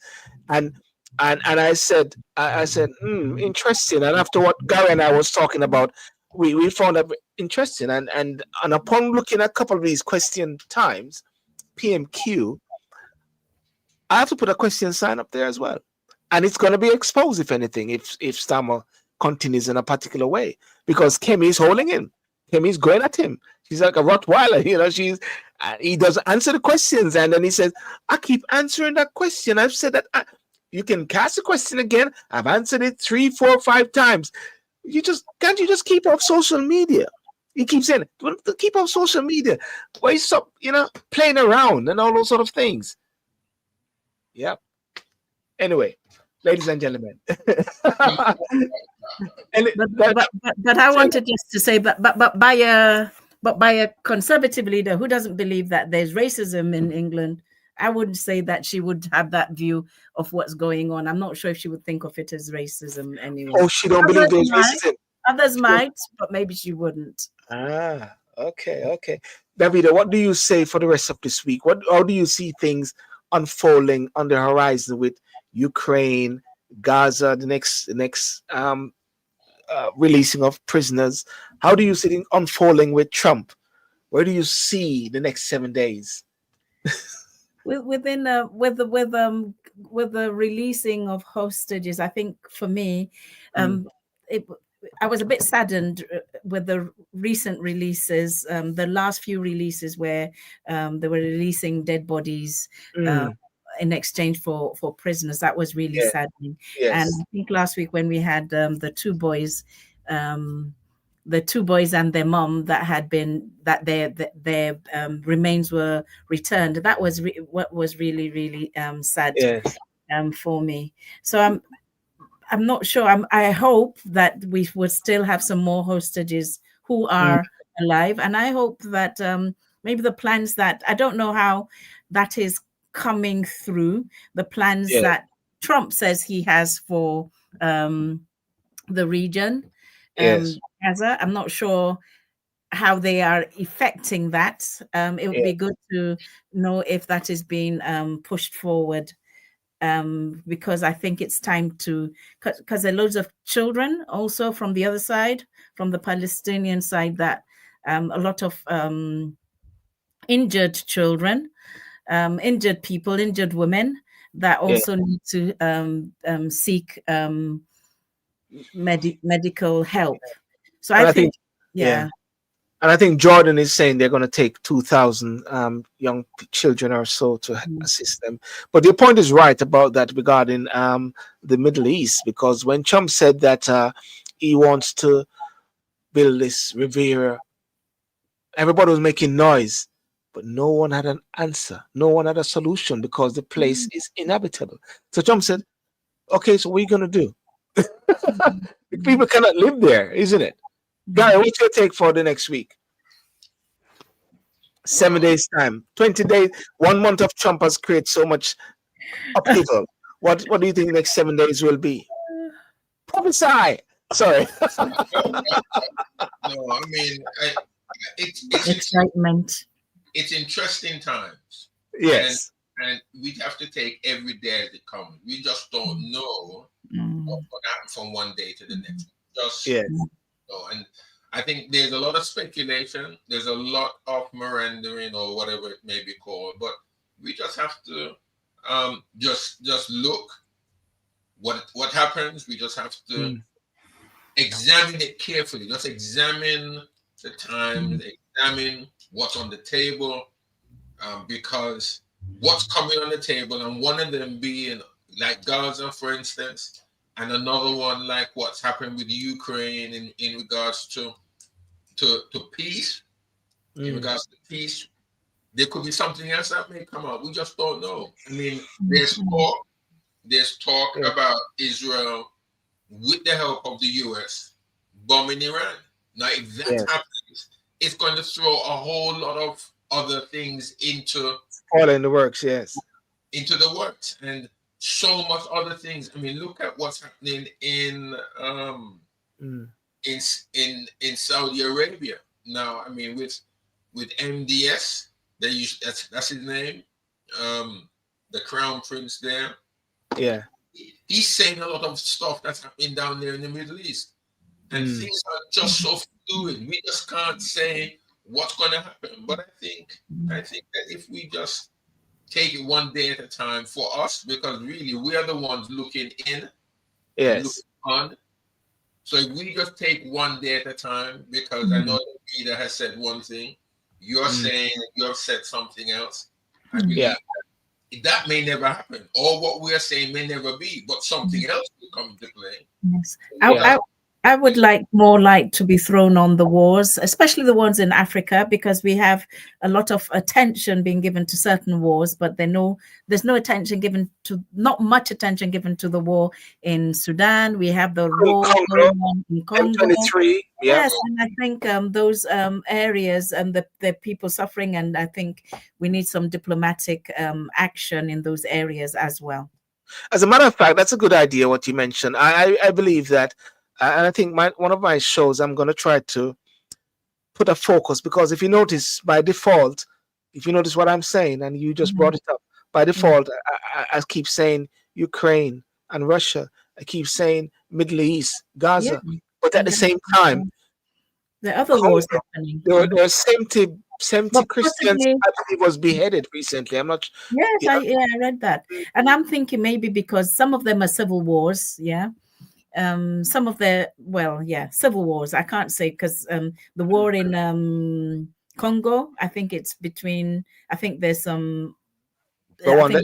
And I said, interesting. And after what Garry and I was talking about, we found that interesting. And upon looking at a couple of these question times, PMQ, I have to put a question sign up there as well. And it's going to be exposed, if anything, if Starmer continues in a particular way, because Kemi is holding him. Kemi's going at him. She's like a Rottweiler, he doesn't answer the questions. And then he says, I keep answering that question. I've said that you can cast the question again. I've answered it 3, 4, 5 times. Can't you just keep off social media? He keeps saying, keep off social media. Why stop, playing around and all those sort of things. Yep. Anyway, ladies and gentlemen. But I wanted just to say, but by a conservative leader who doesn't believe that there's racism in England, I wouldn't say that she would have that view of what's going on. I'm not sure if she would think of it as racism anyway. Oh, she don't believe there's racism. Others might, but maybe she wouldn't. Okay. Davida, what do you say for the rest of this week? How do you see things unfolding on the horizon with Ukraine, Gaza, the next releasing of prisoners? How do you see it unfolding with Trump? Where do you see the next 7 days? With the releasing of hostages, I think for me, I was a bit saddened with the recent releases, the last few releases where they were releasing dead bodies in exchange for prisoners. That was really saddening. Yes. And I think last week when we had the two boys and their mom that their remains were returned, that was what was really, really sad for me. So I'm not sure. I hope that we would still have some more hostages who are alive, and I hope that maybe the plans that, I don't know how that is coming through, the plans that Trump says he has for the region, Gaza. I'm not sure how they are effecting that. It would be good to know if that is being pushed forward. Because I think it's time to, because there are loads of children also from the other side, from the Palestinian side, that a lot of injured children, injured people, injured women that also need to seek medical help. So I think. And I think Jordan is saying they're going to take 2,000 young children or so to assist them. But your point is right about that regarding the Middle East, because when Trump said that he wants to build this Riviera, everybody was making noise, but no one had an answer. No one had a solution because the place is inhabitable. So Trump said, okay, so what are you going to do? People cannot live there, isn't it? Garry, what's your take for the next week? 7 days time, 20 days, 1 month of Trump has created so much upheaval. What do you think the next 7 days will be? Prophesy. Sorry. No, I mean, it's Excitement. It's interesting times. Yes. And we have to take every day as it comes. We just don't know what's going to happen from one day to the next. Just and I think there's a lot of speculation. There's a lot of meandering or whatever it may be called. But we just have to just look what happens. We just have to examine it carefully. Just examine the times, examine what's on the table, because what's coming on the table, and one of them being like Gaza, for instance, and another one like what's happened with Ukraine in regards to peace. In regards to peace, there could be something else that may come out. We just don't know. I mean, there's talk about Israel with the help of the US bombing Iran. Now, if that happens, it's going to throw a whole lot of other things into all in the works, into the works, and so much other things. I mean, look at what's happening in Saudi Arabia now. I mean, with MDS, that's his name, the crown prince there. Yeah, he's saying a lot of stuff that's happening down there in the Middle East, and things are just so fluid. We just can't say what's going to happen. But I think that if we just take it one day at a time for us, because really we are the ones looking in, looking on. So if we just take one day at a time, because I know that Peter has said one thing, you're saying you have said something else. I believe that may never happen, or what we are saying may never be, but something else will come into play. Yes, I would like more light to be thrown on the wars, especially the ones in Africa, because we have a lot of attention being given to certain wars, but there's no attention given to, not much attention given to the war in Sudan. We have the war going on in Congo. M23, yes, and I think those areas and the people suffering, and I think we need some diplomatic action in those areas as well. As a matter of fact, that's a good idea what you mentioned. I believe that. And I think one of my shows, I'm going to try to put a focus, because if you notice, by default, if you notice what I'm saying, and you just brought it up, by default, I keep saying Ukraine and Russia. I keep saying Middle East, Gaza. But at the same time, the other wars happening. There were 70 Christians, I believe, was beheaded recently. I'm not. Yes, I read that. And I'm thinking maybe because some of them are civil wars, some of the civil wars, I can't say, because the war in Congo, I think it's between, I think there's some Rwanda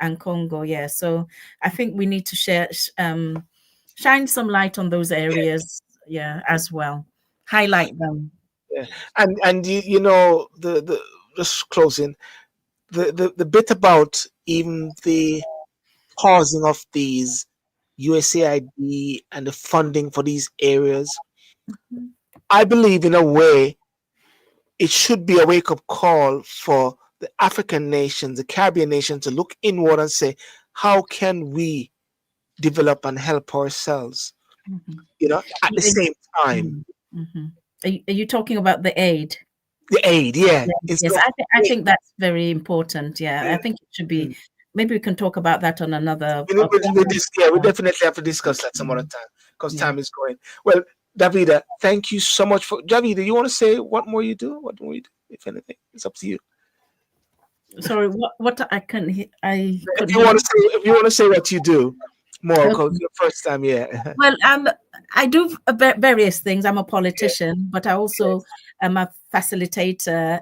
and Congo, so I think we need to shine some light on those areas as well, highlight them. And you know, the just closing, the bit about even the pausing of these USAID and the funding for these areas, I believe in a way it should be a wake-up call for the African nations, the Caribbean nations, to look inward and say, how can we develop and help ourselves, at the same time. Are you talking about the aid? The aid, yes. I think that's very important. I think it should be. Maybe we can talk about that on another. We definitely have to discuss that some other time, because time is going. Well, Davida, thank you so much for. Davida, you want to say what more you do? What more you do, if anything? It's up to you. Sorry, what I couldn't hear. If you want to say what you do, more, Okay. because your first time, yeah. Well, I do various things. I'm a politician, but I also am a facilitator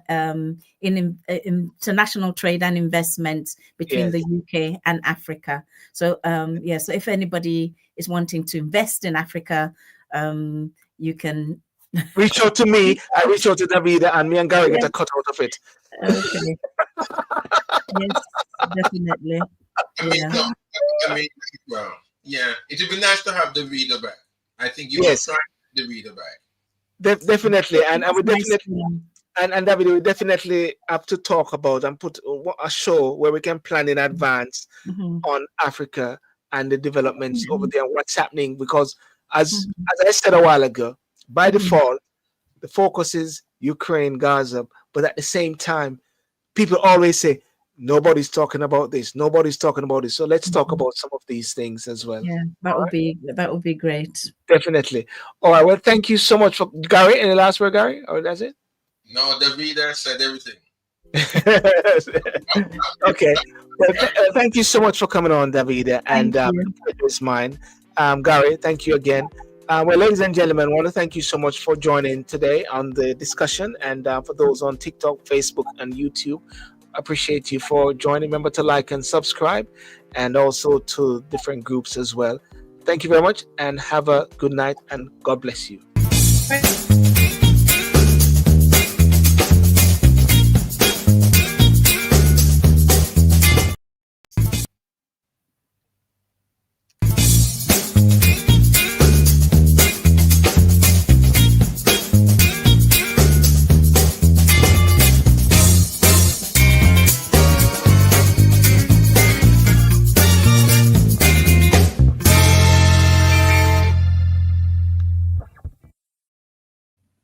in international trade and investment between Yes. the UK and Africa. So, so if anybody is wanting to invest in Africa, you can Reach out to me. I reach out to Davida, and me and Garry get a cut out of it. Okay. Yes, definitely. I mean, Yeah. no, I mean, well, yeah, it would be nice to have the reader back. I think you Yes. must try the reader back. Definitely, and I would Nice, definitely. And David, we definitely have to talk about and put a show where we can plan in advance on Africa and the developments over there and what's happening. Because as I said a while ago, by default, the focus is Ukraine, Gaza, but at the same time, people always say nobody's talking about this, nobody's talking about this. So let's talk about some of these things as well. Yeah, that would be great. Definitely. All right. Well, thank you so much for Garry. Any last word, Garry? Or that's it? No, the reader said everything. Okay. Well, thank you so much for coming on, Davida, and it's mine. Garry, thank you again. Well, ladies and gentlemen, I want to thank you so much for joining today on the discussion, and for those on TikTok, Facebook, and YouTube, I appreciate you for joining. Remember to like and subscribe, and also to different groups as well. Thank you very much, and have a good night, and God bless you.